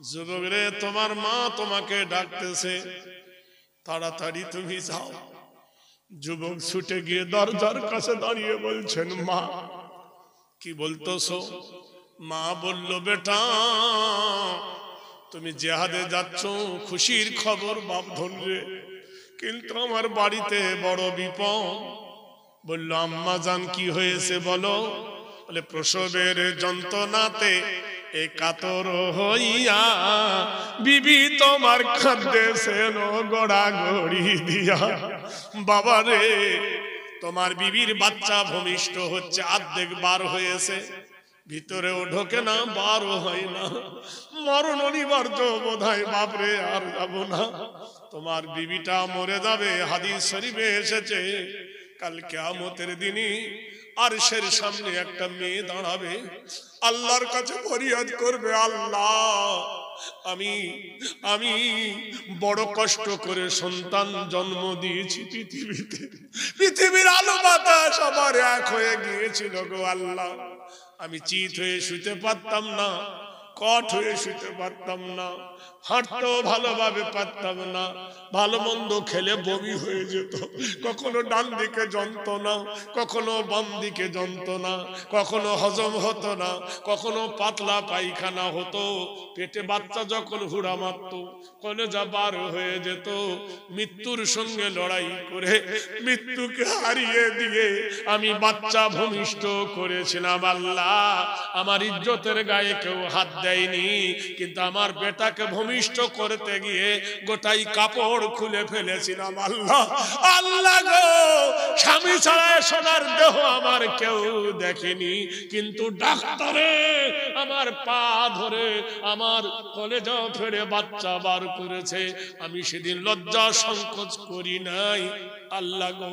যুবক রে, তোমার মা তোমাকে ডাকতেছে, তাড়াতাড়ি তুমি যাও। যুবক ছুটে গিয়ে দরজার কাছে দাঁড়িয়ে বলছেন, মা। কি বলতেছো? মা বলল, বেটা তুমি জিহাদে যাচ্ছ, খুশির খবর বাপ ধরবে, কিন্তু আমার বাড়িতে বড় বিপদ। বলল, আম্মা জান কি হয়েছে বলো? বলে, প্রসবের যন্ত্রণাতে এ কাতর হইয়া বিবি তোমার কাঁদতেছে গড়াগড়ি দিয়া। বাবা রে, তোমার বিবির বাচ্চা ভূমিষ্ঠ হচ্ছে, অর্ধেক বার হয়েছে, ভিতরেও ঢোকে না, বারও হয় না, মরণ অনিবার্য বোধহয়। বাপরে, আর যাব না, তোমার বিবিটা মরে যাবে। হাদিস শরীফে এসেছে, কাল কিয়ামতের দিনই আরশের সামনে একটা মেয়ে দাঁড়াবে, আল্লাহর কাছে ফরিয়াদ করবে, আল্লাহ আমি আমি বড় কষ্ট করে সন্তান জন্ম দিয়েছি পৃথিবীতে, পৃথিবীর আলো বাতাস আমার এক হয়ে গিয়েছিল গো আল্লাহ, আমি চিত হয়ে শুতে পারতাম না, কট হয়ে শুতে পারতাম না, হাঁটতেও ভালোভাবে পারতাম না, ভালো মন্দ খেলে বমি হয়ে যেত, কখনো ডান দিকে যন্ত্রণা, কখনো বাম দিকে যন্ত্রণা, কখনো হজম হতো না, কখনো পাতলা পায়খানা হতো, পেটে বাচ্চা যখন হুড়া মারত কলেজা বার হয়ে যেত। মৃত্যুর সঙ্গে লড়াই করে মৃত্যুকে হারিয়ে দিয়ে আমি বাচ্চা ভূমিষ্ঠ করেছিলাম। আল্লাহ, আমার ইজ্জতের গায়ে কেউ হাত দেয়নি, কিন্তু আমার বেটাকে ভূমিষ্ঠ করতে গিয়ে গোটাই কাপড় খুলে ফেলেছিলাম। আল্লাহ, আল্লাহ গো, স্বামী ছাড়া সোনার দেহ আমার কেউ দেখেনি, কিন্তু ডাক্তারে আমার পা ধরে আমার কলেজা ফেড়ে বাচ্চা বার করেছে, আমি সেদিন লজ্জা সংকোচ করি নাই। আল্লাহ গো,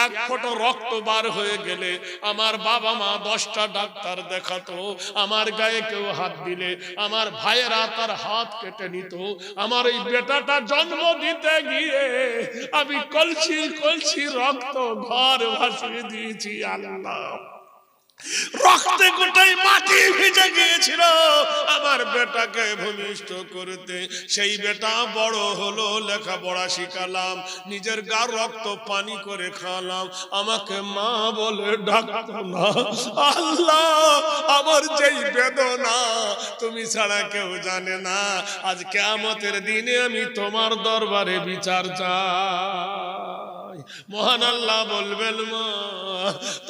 এক ফোঁটা রক্ত বার হয়ে গেলে আমার বাবা মা 10টা ডাক্তার দেখাতো, আমার গায়ে কেউ হাত দিলে আমার ভাইয়েরা তার হাত কেটে নিত। আমার এই বেটাটা জন্ম দিতে গিয়ে আমি কলসি কলসি রক্ত ঘর ভাসিয়ে দিয়েছি। আল্লাহ, রক্তে গোটাই মাটি ভিজে গিয়েছিল আমার বেটাকে ভূমিষ্ঠ করতে। সেই বেটা বড় হলো, লেখাপড়া শিখালাম, নিজের গার রক্ত পানি করে খাওয়ালাম, আমাকে মা বলে ডাকতো না। আল্লাহ, আমার যেই বেদনা তুমি ছাড়া কেউ জানে না, আজ কিয়ামতের দিনে আমি তোমার দরবারে বিচার চাই। মহান আল্লাহ বলবেন, মা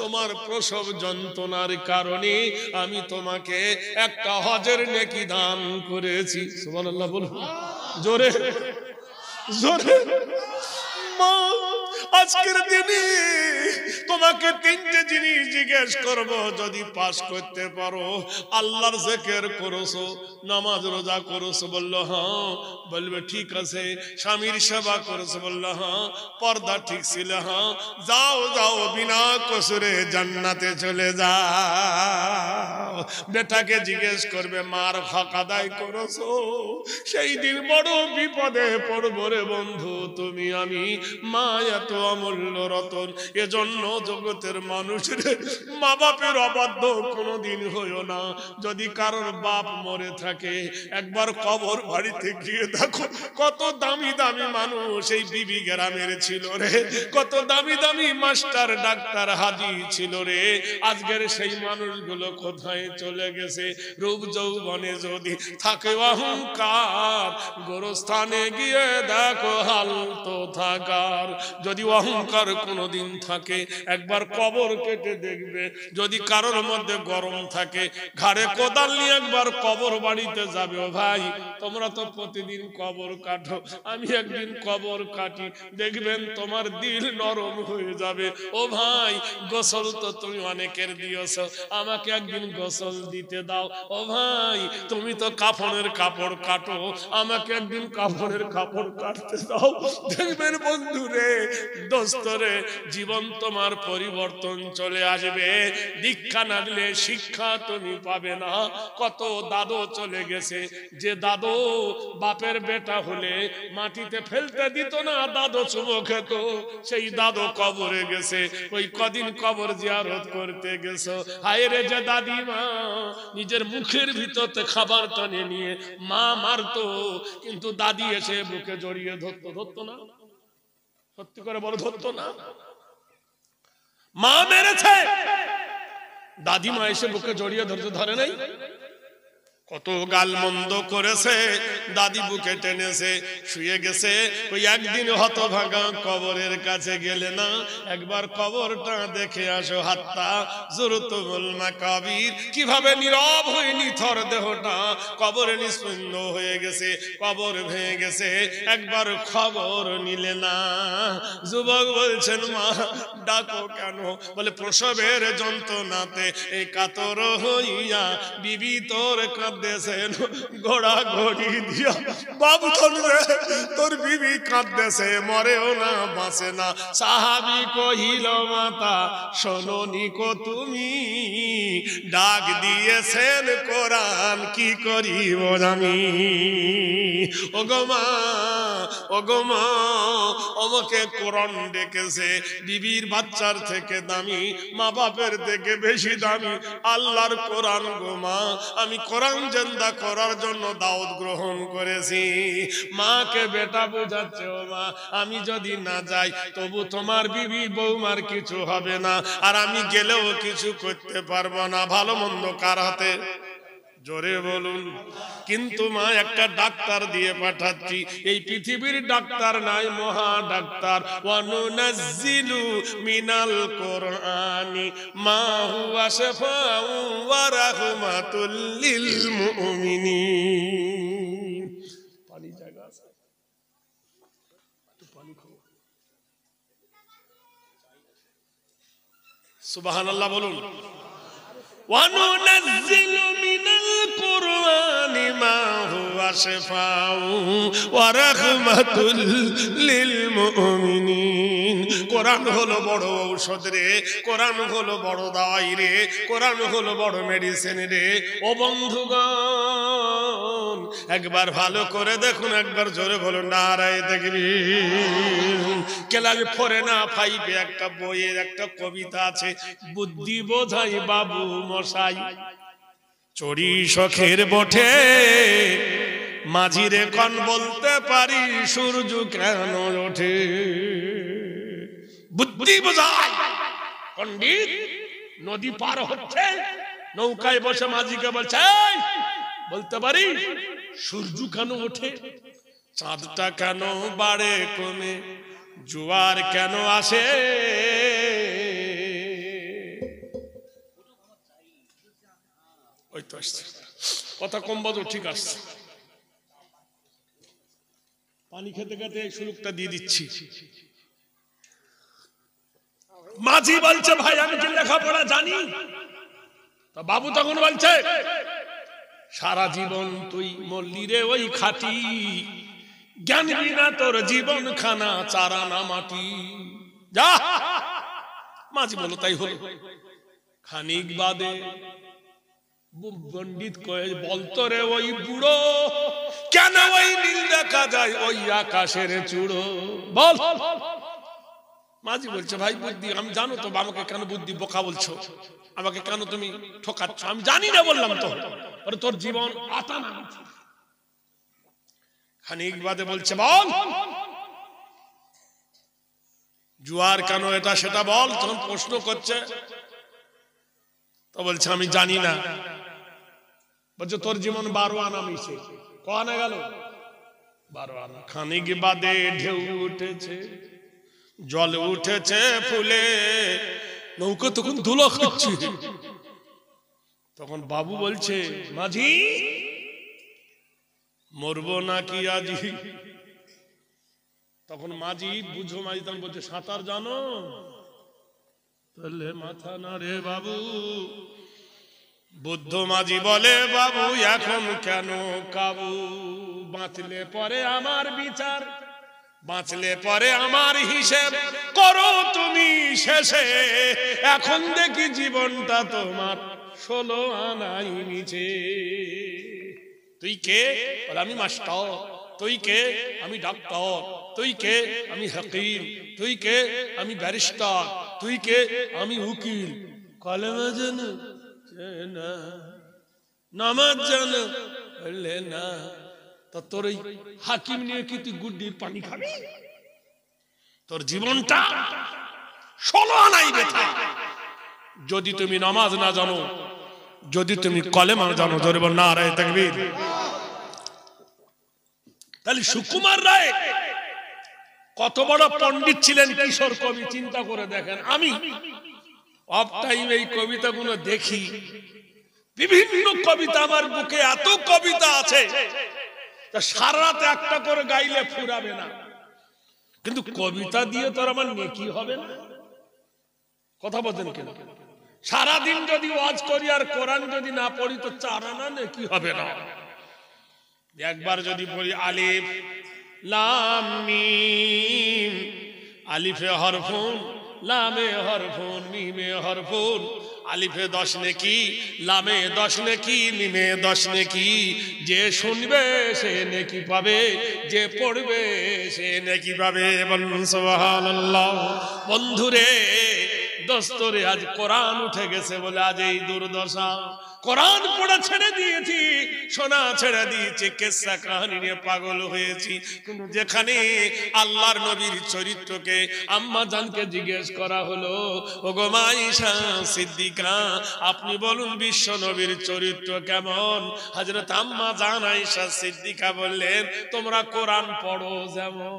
তোমার প্রসব যন্ত্রণার কারণে আমি তোমাকে একটা হজের নেকি দান করেছি। সুবহানাল্লাহ বলুন জোরে জোরে। মা, আজকের দিনে তোমাকে 3টে জিনিস জিজ্ঞেস করব, যদি পাস করতে পারো, আল্লাহর জিকির করেছো, নামাজ রোজা করেছো? বললো হ্যাঁ। বলবে ঠিক আছে। স্বামীর সেবা করেছো? বললো হ্যাঁ। পর্দা ঠিক ছিল? হ্যাঁ। যাও যাও, বিনা কসুরে জান্নাতে চলে যাও। বেটাকে জিজ্ঞেস করবে, মার হক আদায় করেছো? সেই দিন বড় বিপদে পড়বো রে বন্ধু, তুমি আমি, মা এত অমূল্য রতন। এজন্য জগতের মানুষের মা বাপের অবাধ্য কোনোদিন হইও না। যদি কারোর বাপ মরে থাকে, একবার কবর বাড়িতে গিয়ে দেখো, কত দামি দামি মানুষ এই বিবি গ্রামের ছিল রে, কত দামি দামি মাস্টার ডাক্তার হাজি ছিল রে, আজকের সেই মানুষগুলো কোথায় চলে গেছে? রূপ যৌবনে যদি থাকে অহংকার, গোরস্থানে গিয়ে দেখো হাল তো থাকার। যদি অহংকার কোনোদিন থাকে, একবার কবর কেটে দেখবে। যদি কারোর মধ্যে গরম থাকে, ঘাড়ে কোদাল নিয়ে একবার কবর বাড়িতে যাবে। ও ভাই, তোমরা তো প্রতিদিন কবর কাটো, আমি একদিন কবর কাটি, দেখবেন তোমার দিল নরম হয়ে যাবে। ও ভাই, গোসল তো তুমি অনেকের দিয়েছ, আমাকে একদিন গোসল দিতে দাও। ও ভাই, তুমি তো কাফনের কাপড় কাটো, আমাকে একদিন কাফনের কাপড় কাটতে দাও। দেখবেন বন্ধু রে, দোস্তরে জীবন তোমার পরিবর্তন চলে আসবে। দীক্ষা না দিলে শিক্ষা তুমি পাবে না। কত দাদু চলে গেছে, যে দাদু বাপের বেটা হলে মাটিতে ফেলতে দিত না, দাদু চুমো খেত, সেই দাদু কবরে গেছে। ওই কদিন কবর জিয়ারত করতে গেছো, হায় রে যে দাদিমা নিজের মুখের ভিতরতে খাবার টানে নিয়ে মা মারতো, কিন্তু দাদি এসে বুকে জড়িয়ে ধরতো না? সত্যি করে বলো, ধরতো না? মা মেরেছে, দাদিমা এসে বুকে জড়িয়ে ধরতে ধরে নাই? কত গাল মন্দ করেছে, দাদি বুকে টেনেছে, শুয়ে গেছে। ওই একদিন হতভাগা কবরের কাছে গেলে না, একবার কবরটা দেখে আসো। হাত্তা জুরতুল মাকাবির, কিভাবে নীরব হয়ে নিথর দেহটা কবরে নিঃশূন্য হয়ে গেছে, কবর ভেঙে গেছে, একবার খবর নিলে না। যুবক বলছেন, মা ডাকো কেন? বলে প্রসবের যন্ত্রণাতে এই কাতর হইয়া বিবি তোর কাঁদতেছেন ঘোড়া ঘড়ি দিয়া। বাবু তোর বিবি কাঁদতেছে, মরেও না বাঁচে না। সাহাবী কহিল, মাতা শোনোনি কো তুমি, ডাক দিয়েছেন কোরআন, কি করিব আমি? ওগো মা, ওগো মা, আমাকে কোরআন ডেকেছে। বিবির বাচ্চার থেকে দামি, মা বাপের থেকে বেশি দামি আল্লাহর কোরআন গো মা। আমি কোরআন জিন্দা করার জন্য দাওয়াত গ্রহণ করেছি। মাকে বেটা বোঝাচ্ছে, ও মা আমি যদি না যাই তবু তোমার বিবি বৌমার কিছু হবে না, আর আমি গেলেও কিছু করতে পারবো না। ভালো মন্দ কার হাতে? জোরে বলুন। কিন্তু মা একটা ডাক্তার দিয়ে পাঠাচ্ছি, এই পৃথিবীর ডাক্তার নাই, মহা ডাক্তার। ওয়ানুনাজ্জিলু মিনাল কোরআনি মা হুয়া শিফাউ ওয়া রাহমাতুল লিল মুমিনিন। পানি জায়গা আছে, একটু পানি খাও। সুবহানাল্লাহ বলুন। وَنُنَزِّلُ مِنَ الْقُرْآنِ مَا هُوَ شِفَاءٌ وَرَحْمَةٌ لِلْمُؤْمِنِينَ। কোরআন হলো বড় ঔষধ রে, কোরআন হলো বড় দাওয়াই রে, কোরআন হলো বড় মেডিসিন রে। ও বন্ধুগণ, একবার ভালো করে দেখুন, একবার জোরে বলুন নারায়ে তাকবীর। ক্লাস 4 না 5 একটা বইয়ের একটা কবিতা আছে, বুদ্ধি বোঝাই বাবু মশাই, চড়ি শখের বটে মাঝিরে কোন বলতে পারি সূর্য কেন ওঠে। বুদ্ধি বোঝাই পণ্ডিত নদী পার হচ্ছে, নৌকায় বসে মাঝিকে বলছে, বলতে পারি সূর্য কেন ওঠে, চাঁদটা কেন বাড়ে কমে, জোয়ার কেন আসে। ওই তো আসছে, কথা কম বলো, ঠিক আসছে। পানি খেতে খেতে সুলুকটা দিয়ে দিচ্ছি। মাঝি বলছে, ভাই আমি কি লেখাপড়া জানি? তা বাবু তখন বলছে, সারা জীবন তুই মল্লি রে ওই খাটি, জ্ঞান বিনা তোর জীবন খানা চারা না মাটি। যা। মাঝি বলো, তাই হলো। খানিক বাদে পণ্ডিত কয়ে, বলতো রে ওই বুড়ো, কেন ওই নীল দেখা যায় ওই আকাশের চূড়ো, বল। মাঝি বলছে, ভাই বুদ্ধি আমি জানো তো, আমাকে কেন বুদ্ধি বোকা বলছো, আমাকে কেন তুমি ঠকাচ্ছ? আমি জানি না বললাম তো, তোর জীবন আতা না। খানিক বাদে বলছে, বল জোয়ার কেন এটা সেটা বল। তখন প্রশ্ন করছে, তো বলছে আমি জানি না। বলছে তোর জীবন 12 আনা মিশে, ক আনা গেল? 12 আনা। খানিক বাদে ঢেউ উঠেছে, জল উঠেছে ফুলে, নৌকা তখন ধুলো খাচ্ছে। তখন বাবু বলছে, মাঝি মরবো নাকি আজি? তখন মাঝি বুঝো, মাঝি তখন বলছে, সাঁতার জানো? তাহলে মাথা না রে বাবু। বুদ্ধ মাঝি বলে, বাবু এখন কেন কাবু, বাঁচলে পরে আমার বিচার, বাঁচলে পরে আমার হিসেব করো তুমি শেষে, এখন দেখি জীবনটা তোমার 16 আনাই নিচে। তুই কে? বলে আমি মাস্টার। তুই কে? আমি ডাক্তার। তুই কে? আমি হাকিম। তুই কে? আমি ব্যারিস্টার। তুই কে? আমি উকিল। কলেমা জানো না, নামাজ জানো বললে না, তা তোর এই হাকিম নিয়ে কি তুই গুড্ডির পানি খাবি? তোর জীবনটা 16 আনাই বেথা। যদি তুমি নামাজ না জানো, যদি তুমি কলেমা জানো, জোরে বল নারায়ে তাকবীর। তাহলে সুকুমার রায় কত বড় পণ্ডিত ছিলেন, কিশোর কবি, চিন্তা করে দেখেন। আমি অফ টাইম এই কবিতাগুলো দেখি, বিভিন্ন কবিতা আমার বুকে, এত কবিতা আছে সারা রাত একটা করে গাইলে ফুরাবে না। কিন্তু কবিতা দিয়ে তো আমার নেকি হবে না। কথা বলেন কেন? সারাদিন যদি ওয়াজ করি আর কোরআন যদি না পড়ি তো 4 আনা নেকি হবে না। একবার যদি পড়ি আলিফ লাম মিম, আলিফে হরফুন, লামে হরফুন, মিমে হরফুন। আলিফে 10 নেকি, লামে 10 নেকি, মিমে 10 নেকি। যে শুনবে সে নেকি পাবে, যে পড়বে সে নেকি পাবে। বলুন সুবহানাল্লাহ। বন্ধুরে দোস্তরে, আজ কোরআন উঠে গেছে বলে আজ এই দুর্দশা। কোরআন পড়া ছেড়ে দিয়েছি, শোনা ছেড়ে দিয়েছি, কিসসা কাহিনী নিয়ে পাগল হয়েছি। কিন্তু যেখানে আল্লাহর নবীর চরিত্রকে আম্মা জানকে জিজ্ঞেস করা হলো, ওগো মা আয়েশা সিদ্দিকা, আপনি বলুন বিশ্ব নবীর চরিত্র কেমন? হযরত আম্মা জান আয়েশা সিদ্দিকা বললেন, তোমরা কোরআন পড়ো যেমন।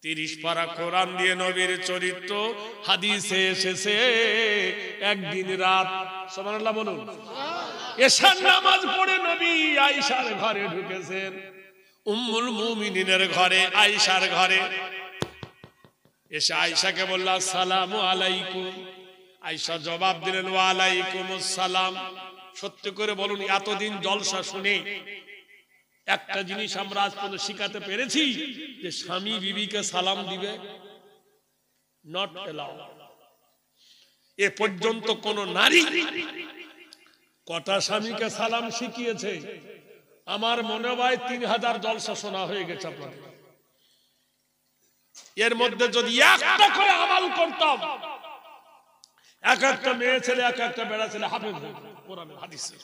30 পারা কোরআন দিয়ে নবীর চরিত্র হাদিসে এসেছে। একদিন রাত, সুবহানাল্লাহ বলুন, এশার নামাজ পড়ে নবী আয়েশার ঘরে ঢুকেছেন, উম্মুল মুমিনিনের ঘরে, আয়েশার ঘরে। এসে আয়েশাকে বলল আসসালামু আলাইকুম। আয়েশা জবাব দিলেন ওয়া আলাইকুমুস সালাম। সত্যি করে বলুন, এতদিন জলসা শুনে একটা জিনিস আমরা আজ পর্যন্ত শিখাতে পেরেছি যে স্বামী বিবিকে সালাম দিবে? Not allowed. এ পর্যন্ত কোন নারী কটা স্বামীকে সালাম শিখিয়েছে? আমার মনে হয় 3000 জলসা শোনা হয়ে গেছে আপনাদের। এর মধ্যে যদি একটা করে আমল করতাম, এক একটা মেয়ে ছেলে, এক একটা বেড়া ছেলে হাফেজ কোরআনের হাদিসের,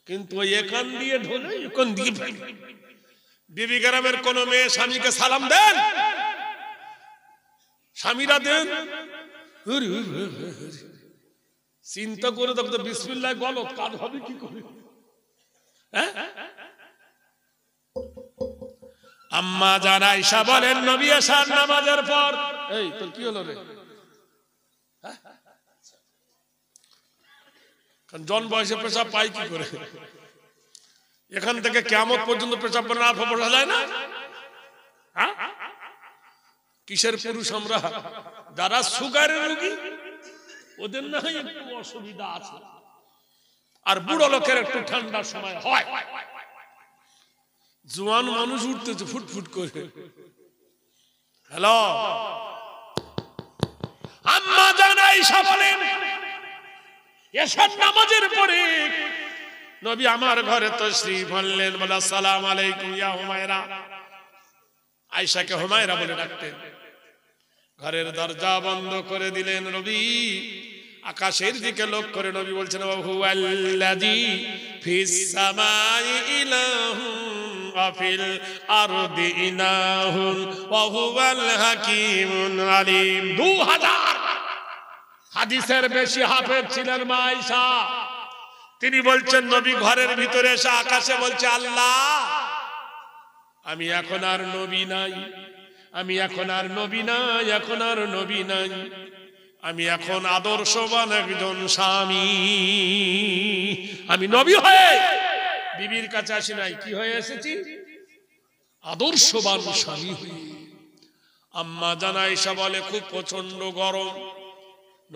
কিন্তু এখান দিয়ে ঢোলে এখন দিয়ে ফেলে। বিবি গ্রামের কোন মেয়ে স্বামীকে সালাম দেন? স্বামীরা দেন? চিন্তা করে দেখো তো, বিসমিল্লাহ গলত কাজ হবে কি করে? আম্মা জান আয়েশা বলেন, নবী এশার নামাজের পর, এই তোর কি হলো রে? জন বয়সে পেশাব পাই কি করে? এখান থেকে কিয়ামত পর্যন্ত পেশাব না পড়া যায় না? কিসের পুরুষ আমরা? যারা সুগারের রোগী ওদের না হয় একটু অসুবিধা আছে, আর বুড়ো লোকের একটু ঠান্ডার সময় হয়। জোয়ান মানুষ উঠতেছে ফুটফুট করে। হ্যালো, আম্মা জান আয়েশা বলেন, এশার নামাজের পরে নবী আমার ঘরে তাশরীফ আনলেন। বলে আসসালামু আলাইকুম ইয়া হুমায়রা। আয়েশাকে হুমায়রা বলে ডাকতেন। ঘরের দরজা বন্ধ করে দিলেন নবী। আকাশের দিকে লক্ষ্য করে নবী বলছেন, ওয়া হুয়াল্লাযী ফিস সামাই ইলাহুন ওয়া ফিল আরদি ইলাহুন ওয়া হুয়াল হাকীমুল আলীম। 2000 হাদিসের বেশি হাফেজ ছিলেন মা আয়েশা। তিনি বলছেন, নবী ঘরের ভিতরে এসে আকাশে বলছে, আল্লাহ আমি এখন আর নবী নাই, আমি এখন আর নবী নাই, এখন আর নবী নাই, আমি এখন আদর্শবান একজন স্বামী। আমি নবী হয়ে বিবির কাছে আসি নাই, কি হয়ে এসেছি? আদর্শবান স্বামী হয়ে। আম্মা জান আয়েশা বলে, খুব প্রচন্ড গরম।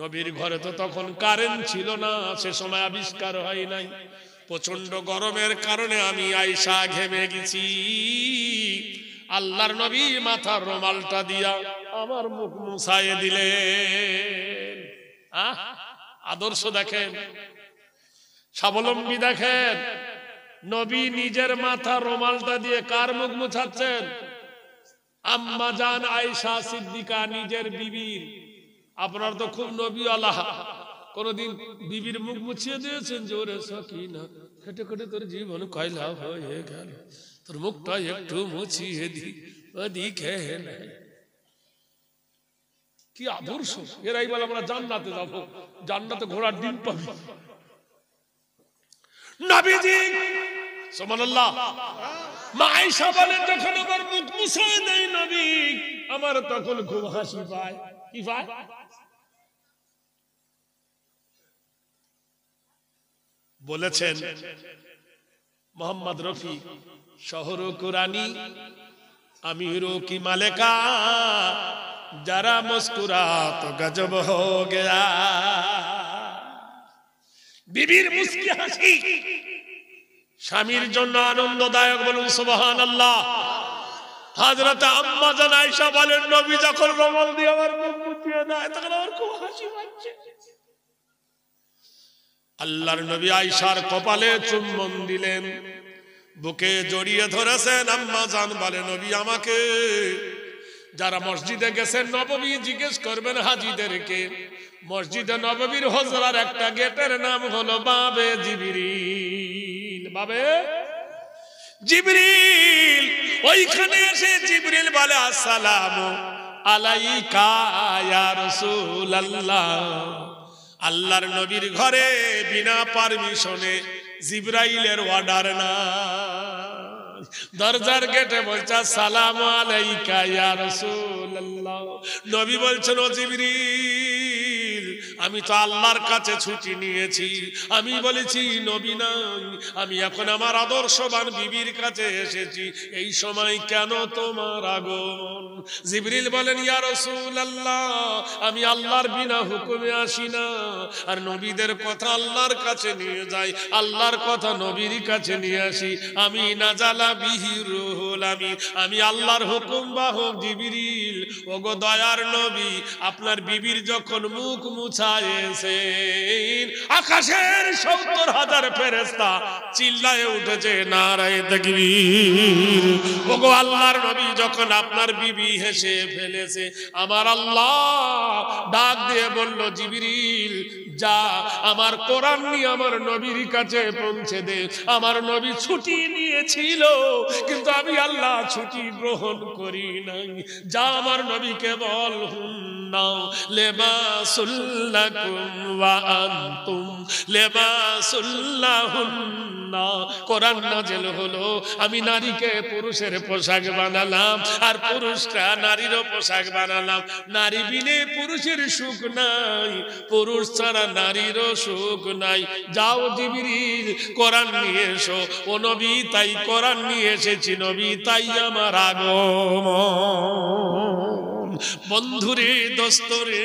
নবীর ঘরে তো তখন কারেন্ট ছিল না, সে সময় আবিষ্কার হয় নাই। প্রচন্ড গরমের কারণে আমি আয়েশা ঘেমে গেছি। আল্লাহর নবী মাথার রুমালটা দিয়া আমার মুখ মুছায়ে দিলেন। আদর্শ দেখেন, স্বাবলম্বী দেখেন। নবী নিজের মাথার রুমালটা দিয়ে কার মুখ মুছাচ্ছেন? আম্মা জান আয়েশা সিদ্দিকা, নিজের বিবির। আপনার তো খুব নবী আল্লাহ, কোনদিন বিবির মুখ মুছিয়ে দিয়েছেন? জোরে সকিনা খেটে খেটে তোর জীবন কয়লা হয়ে গেল, তোর মুখটা একটু মুছিয়ে দি, ওদিকে কি আদর্শ! এরাই বলে আমরা জান্নাতে যাবো, জান্নাতে ঘোড়ার ডিম পাবো। নবীজি সুবহানাল্লাহ, মা আয়েশা বলেন যখন আমার মুখ মুছিয়ে দেয় নবী, আমার তখন খুব হাসি পায়। কি পায়? বলেছেন মোহাম্মদ রফি, শহর কুরানি আমিরো কি মালেকা, যারা মুস্কুরা তো গজব হো গয়া। বিবির মুস্কি হাসি স্বামীর জন্য আনন্দদায়ক, বলুন সুবহানাল্লাহ। হযরত আম্মা জান আয়েশা বলেন নবী যখন রুমাল দিয়ে আমার মুখ মুছিয়ে দেয় তখন আমার খুব হাসি পাচ্ছে। আল্লাহর নবী আয়েশার কপালে চুম্বন দিলেন, বুকে জড়িয়ে ধরেছেন। আম্মা জান বলে নবী আমাকে, যারা মসজিদে গেছেন নববী জিজ্ঞেস করবেন হাজীদেরকে, মসজিদে নববীর হুজরার একটা গেটের নাম হলো বাবে জিবরিল। বাবে জিবরিল, ওইখানে এসে জিবরিল বলে আসসালামু আলাইকা ইয়া রাসূলুল্লাহ। আল্লাহর নবীর ঘরে বিনা পারমিশনে জিবরাইলের অর্ডার না, দরজার গেটে বলছে আসসালামু আলাইকা ইয়া রাসূলুল্লাহ। নবী বলছেন ও জিবরিল, আমি তো আল্লাহর কাছে ছুটি নিয়েছি, আমি বলেছি নবী নাই, আমি এখন আমার আদর্শবান বিবির কাছে এসেছি, এই সময় কেন তোমার আগমন? জিবরিল বলেন ইয়া রাসূলুল্লাহ, আমি আল্লাহর বিনা হুকুমে আসি না, আর নবীদের কথা আল্লাহর কাছে নিয়ে যাই, আল্লাহর কথা নবীর কাছে নিয়ে আসি। আমি নাজালা বিহি রুহুল আমিন, আমি আল্লাহর হুকুম বাহক জিবরিল। ওগো দয়ার নবী, আপনার বিবির যখন মুখ মুছায়েছেন আকাশের ৭০,০০০ ফেরেশতা চিল্লায়ে উঠেছে নারায়ে তাকবীর। ওগো আল্লাহর নবী, যখন আপনার বিবি হেসে ফেলেছে, আমার আল্লাহ ডাক দিয়ে বলল জিবরিল যা আমার কোরআন নিয়ে আমার নবীর কাছে পৌঁছে দে। আমার নবী ছুটি নিয়েছিল, কিন্তু আমি আল্লাহ ছুটি গ্রহণ করি নাই। যা আমার নবীকে বল হুন্না লিবাসুল লাকুম ওয়া আনতুম লিবাসুল লাহুন্না। কোরআন নাযিল হলো, আমি নারীকে পুরুষের পোশাক বানালাম, আর পুরুষরা নারীরও পোশাক বানালাম। নারী বিনে পুরুষের সুখ নাই, পুরুষ ছাড়া নারীরও সুখ নাই। যাও জিবরিল কোরআন নিয়ে এসো। ও নবী, তাই কোরআন নিয়ে এসেছি নবী, তাই আমার আগমন। বন্ধুরে দোস্তরে,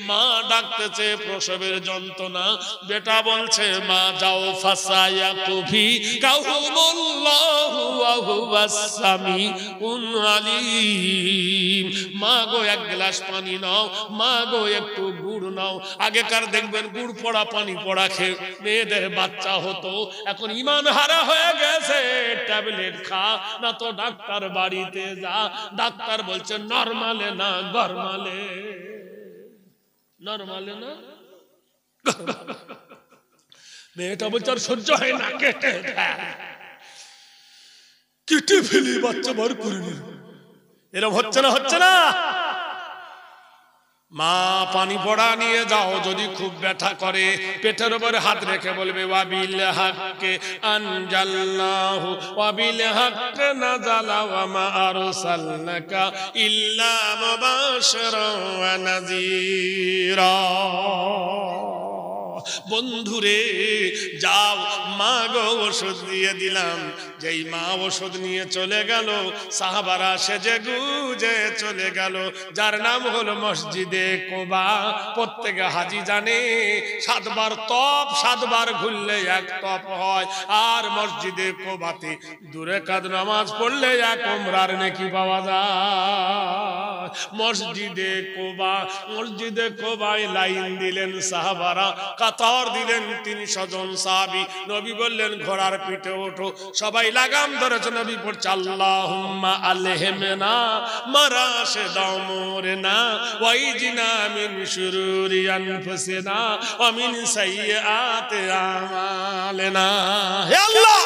মা ডাকতেছে প্রসবের যন্ত্রণা, বেটা বলছে মা যাও ফাসায়া কুফি কাহুমুল্লাহু ওয়া হুয়াস সামিউন আলীম। মা গো এক গ্লাস পানি নাও, মা গো একটু গুড় নাও। আগেকার দেখবেন গুড় পড়া পানি পড়া খেয়ে মেয়েদের বাচ্চা হতো, এখন ইমান হারা হয়ে গেছে। ট্যাবলেট খা না তো ডাক্তার বাড়িতে যা। ডাক্তার বলছে নরমালে না গরমালে, নরমালে না গরমালে। মেয়েটা বলছে আর সহ্য হয় না, কেটে কেটে ফেলি, বাচ্চা বার করে নিল। এরকম হচ্ছে না, হচ্ছে না? মা পানি পড়া নিয়ে যাও, যদি খুব ব্যথা করে পেটের উপরে হাত রেখে বলবে ওয়াবিল হাক্কে আনজালনাহু ওয়াবিল হাক্কে নাযালা ওয়া মা আরসালনাকা ইল্লা মুবাশশিরান ওয়া নাযীরা। বন্ধুরে যাও, মা গো ওষুধ দিয়ে দিলাম। যেই মা ওষুধ নিয়ে চলে গেল, সাহাবারা সেজে গুজে চলে গেল, যার নাম হলো মসজিদে কোবা। প্রত্যেকে হাজি জানে 7 বার তপ, 7 বার ঘুরলে 1 তপ হয়। আর মসজিদে কোবাতে 2 রাকাত নামাজ পড়লে 1 উমরার নেকি পাওয়া যায়। মসজিদে কোবা, মসজিদে কোবায় লাইন দিলেন সাহাবারা, কাতার দিলেন 300 জন সাহাবী। নবী বললেন ঘোড়ার পিঠে ওঠো। সবাই লাগাম ধরেছে। নবী পড়ছে আল্লাহুম্মা আলহিমনা মারাশিদা উমুরিনা ওয়াইজিনা মিন শুরুরি আনফুসিনা ওয়া মিন সাইয়্যাতি আমালিনা। হে আল্লাহ,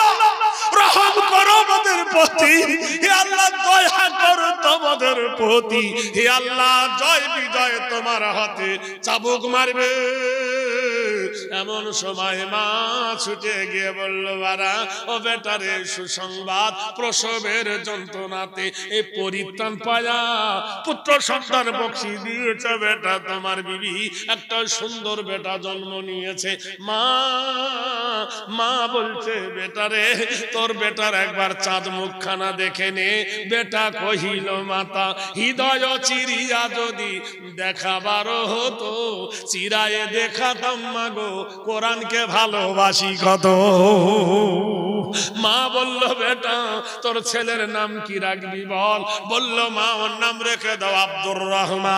রহম করো আমাদের প্রতি। হে আল্লাহ, দয়া করো তোমাদের প্রতি। হে আল্লাহ, জয় বিজয় তোমার হাতে, চাবুক মারবে। এমন সময় মা ছুটে গিয়ে বলল, বারা ও বেটারে সুসংবাদ, প্রসবের যন্ত্রণাতে এই পরিত্রাণ পায়া পুত্র সন্তান বকশি দিয়েছে বেটা। তোমার বিবি একটা সুন্দর বেটা জন্ম নিয়েছে। মা বলছে, বেটারে তোর বেটার একবার চাঁদ মুখখানা দেখে নে। বেটা কহিল, মাতা হৃদয় চিরিয়া যদি দেখাবার হতো, চিরায়ে দেখাতাম মাগো কোরআনকে ভালোবাসি কত। মা বলল, বেটা তোর ছেলের নাম কি রাখবি বল? বলল, মা ওর নাম রেখে দাও আব্দুর রহমান।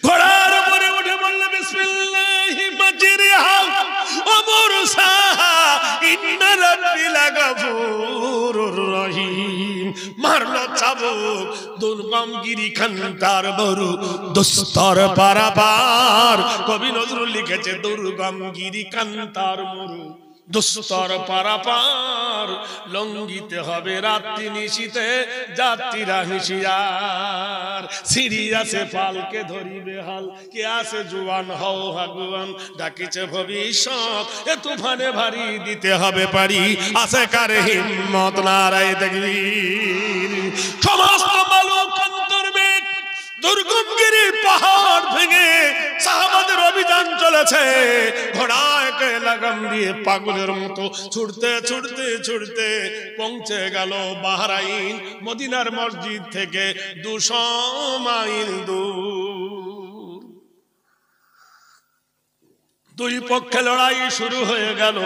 ঘোড়ার উপরে উঠে বলল, বিসমিল্লাহি মাজরিহা ওয়া মুরসাহা ইন্না রাব্বি লাগাফুরুর রহিম। মারলো চাবুক, দুর্গম গিরি খান্তার বরু দুস্তর পারাপার। কবি নজরুল লিখেছে, দুর্গম গিরি কান্তার মরু দুস্তর পারাপার। লঙ্ঘিতে হবে রাত্রি নিশীতে যাত্রীরা হুঁশিয়ার। সিঁড়ি আছে পালকে ধরিবে হাল, কে আছে জুয়ান হও ভাগুয়ান। ডাকিছে ভবিষ্যৎ, এ তুফানে ভারী দিতে হবে পারি। আছে কার হিম্মত, নারায়ে তাকবীর। সমস্ত মালুক অন্তর্বেদ, দুর্গমগিরি পাহাড় ভেঙে সাহাবাদের অভিযান চলেছে। ঘোড়াকে লাগাম দিয়ে পাগলের মতো ছুটতে ছুটতে ছুটতে পৌঁছে গেল বাহরাইন। মদিনার মসজিদ থেকে 200 মাইল দূর। 2 পক্ষে লড়াই শুরু হয়ে গেল।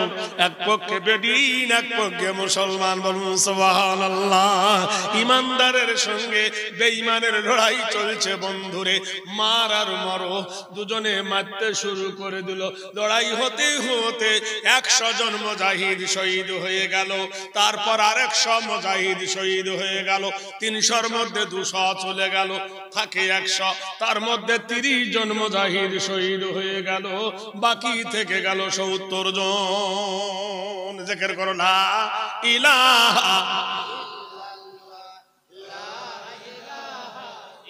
এক পক্ষে বেদিন, এক পক্ষে মুসলমান। বলুন সুবহানাল্লাহ। ইমানদারের সঙ্গে বেঈমানের লড়াই চলছে বন্ধুরে। মার আর মরো, দুজনে মারতে শুরু করে দিল। লড়াই হতে হতে 100 জন মুজাহিদ শহীদ হয়ে গেল। তারপর আর 100 মুজাহিদ শহীদ হয়ে গেল। 300-র মধ্যে 200 চলে গেল, থাকে 100। তার মধ্যে 30 জন মুজাহিদ শহীদ হয়ে গেল, বাকি থেকে গেল 70 জন। জিকির করো লা ইলাহা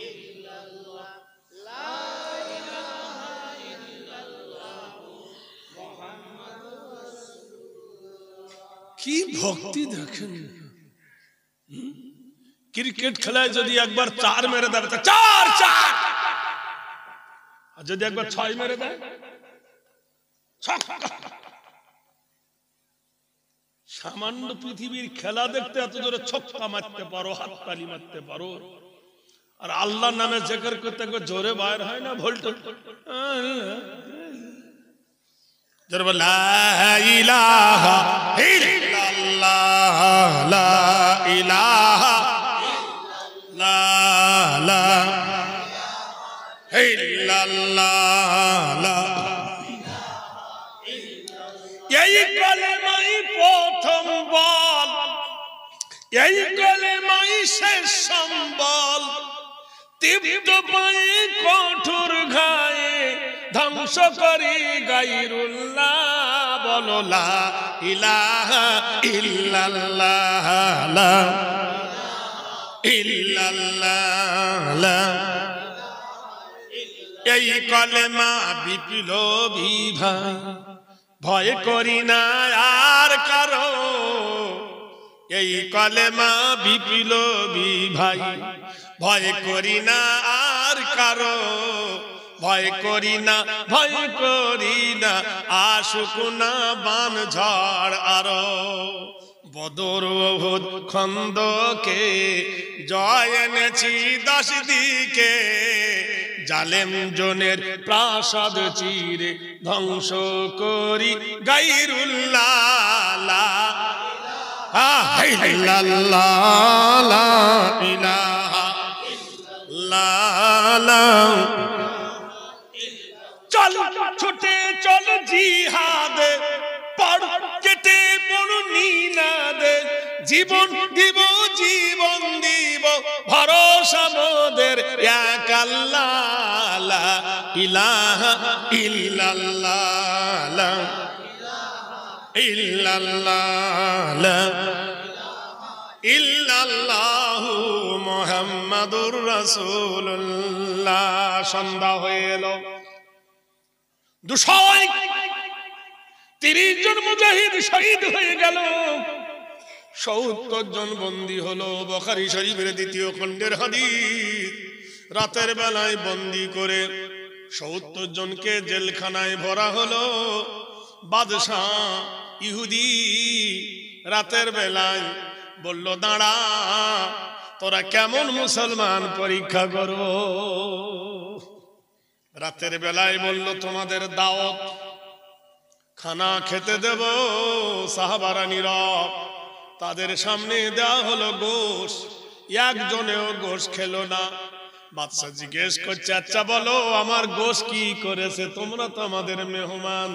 ইল্লাল্লাহ, লা ইলাহা ইল্লাল্লাহ, মুহাম্মাদুর রাসূলুল্লাহ। কি ভক্তি দেখেন। ক্রিকেট খেলায় যদি একবার 4 মেরে দেয়, 4 আর যদি একবার 6 মেরে দেয়, সামান্য পৃথিবীর খেলা দেখতে এত জোরে ছক্কা মারতে পারো, হাততালি মারতে পারো, আর আল্লাহর নামে জিকির করতে একবার জোরে বাইর হয় না ভোল্টেজ। জোরে বল, লা ইলাহা ইল্লাল্লাহ, লা ইলাহা ইল্লাল্লাহ, ইল্লাল্লাহ। এই কলেমাই প্রথম বল, এই কলেমাই শেষ সম্বল। তীব্র পায়ে কঠোর ঘায়ে ধ্বংস করি গায়রুল্লাহ। বলো লা ইলাহা ইল্লাল্লাহ, লা ইল্লাল্লাহ। এই কলেমা বিপ্লবী ভাই, ভয় করি না আর কারো। এই কলেমা বিপ্লবী ভাই, ভয় করি না আর কারো। ভয় করি না আসুক না বান ঝড় আরো বদর উহুদ খন্দকে জয় এনেছি 10 দিকে জালেম জনের প্রাসাদ চিরে ধ্বংস করি গায়রুল্লাহ লা ইলাহা ইল্লাল্লাহ চল ছুটে চল জিহাদে পড় কেটে পড়ু নিনাদে জীবন দিব ভরসা মোদের এক আল্লাহ লা ইলাহা ইল্লাল্লাহ লা ইল্লাল্লাহু মুহাম্মাদুর রাসূলুল্লাহ। সন্ধ্যা হয়ে এলো, 230 জন মুজাহিদ শহীদ হয়ে গেল, 70 জন বন্দী হলো। বুখারী শরীফের 2য় খণ্ডের হাদিস। রাতের বেলায় বন্দী করে 70 জনকে জেলখানায় ভরা হলো। বাদশাহ ইহুদি রাতের বেলায় বলল, দাঁড়া, তোরা কেমন মুসলমান পরীক্ষা করব। রাতের বেলায় বলল, তোমাদের দাওয়াত, খানা খেতে দেব। সাহাবারা নীরব। তাদের সামনে দেওয়া হলো গোশ, একজনেও গোশ খেলো না। বাদশা জিজ্ঞেস করছে, আচ্ছা বলো আমার গোশ কি করেছে, তোমরা তো আমাদের মেহমান।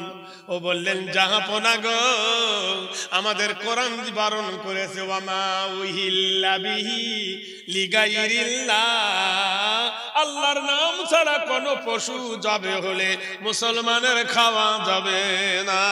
ও বললেন, জাহাপনা গো, আমাদের কোরআন বারণ করেছে, ওয়ামা উহিল্লা বিহি লিগাইরিল্লাহ, আল্লাহর নাম ছাড়া কোনো পশু জবে হলে মুসলমানের খাওয়া যাবে না।